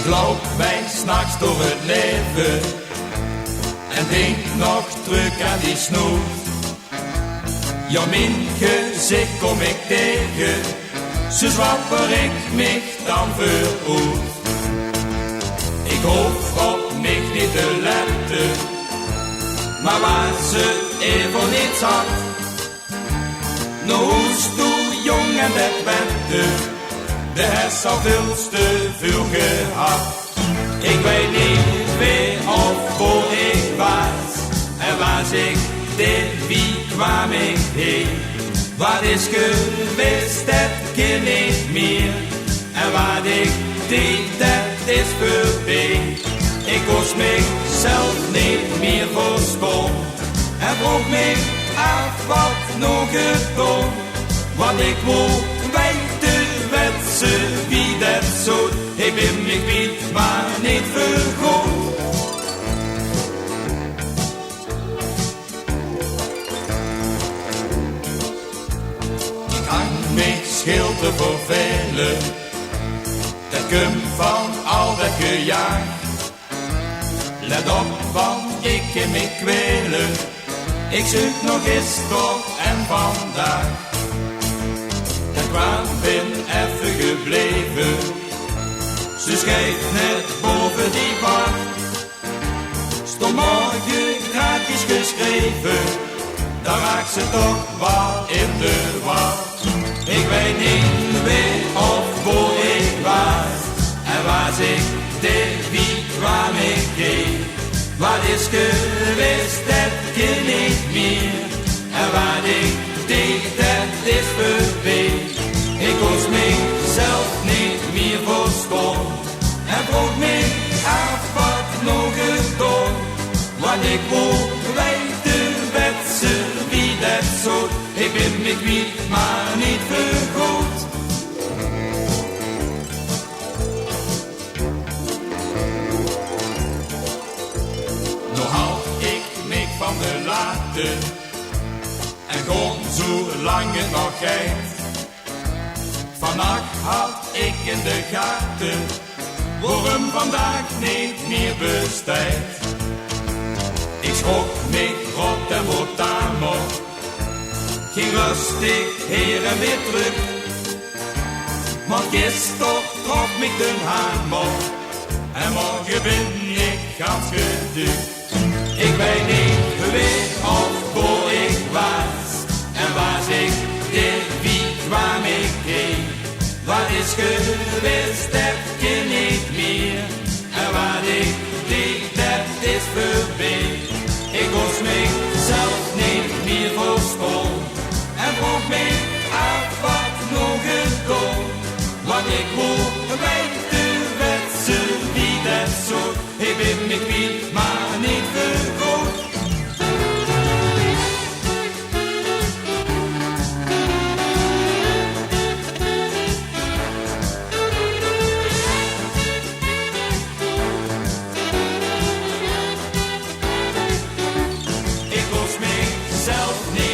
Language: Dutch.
loop mij s'nachts door het leven en denk nog terug aan die snoer. Ja, mijn gezicht kom ik tegen, zo zwapper ik mich dan veroerd. Ik hoef op mich niet te letten, maar waar ze even niet zat. Nou hoest toe jong en dat bent de heeft al veel te veel gehad. Ik weet niet meer of waar ik was en waar ik dit, wie kwam ik heen. Wat is geweest, dat ken ik meer. En wat ik deed, dat is voorbij. Ik koos mezelf niet meer voor school en vroeg me af wat nog gedaan. Want ik wil weten wat ze wie dat zo. Ik ben me kwijt, maar niet vergoed. Ik hang me schilderen voor velen, dat komt van al dat gejaag. Let op, want ik kan me kwelen. Ik zoek nog gisteren en vandaag. Ik kwam ben even gebleven. Ze schijnt net boven die bar. Stond morgen gratis geschreven. Daar raakt ze toch wel in de war. Ik weet niet meer of waar ik was en waar ik deed, wie kwam ik heen. Wat is geweest, dat ken ik meer. En wat ik deed, dat is voorbij. Ik koos mezelf niet meer voor school en vroeg me af wat nog gedaan. Want ik wil weten wat ze wie dat zo. Ik ben me kwijt, maar niet vergoed. Nou hou ik me van de laten en gewoon zolang het nog gaat. Vannacht had ik in de gaten waarom vandaag niet meer bestaat. Ik schrok me rot en word aan op. Ging rustig her en weer terug. Maar gisteren trok me de hamer en morgen ben ik gans geducht. Ik weet niet meer of waar ik was en waar ik deed, wie kwam ik heen. Wat is geweest, dat ken ik meer. En wat ik deed, dat is voorbij. Ik koos mezelf niet meer voor school en vroeg me af wat nog gedaan. Want ik wil weten wat ze wie dat zo. Ik ben me kwijt, maar niet vergoed. Ik koos mezelf niet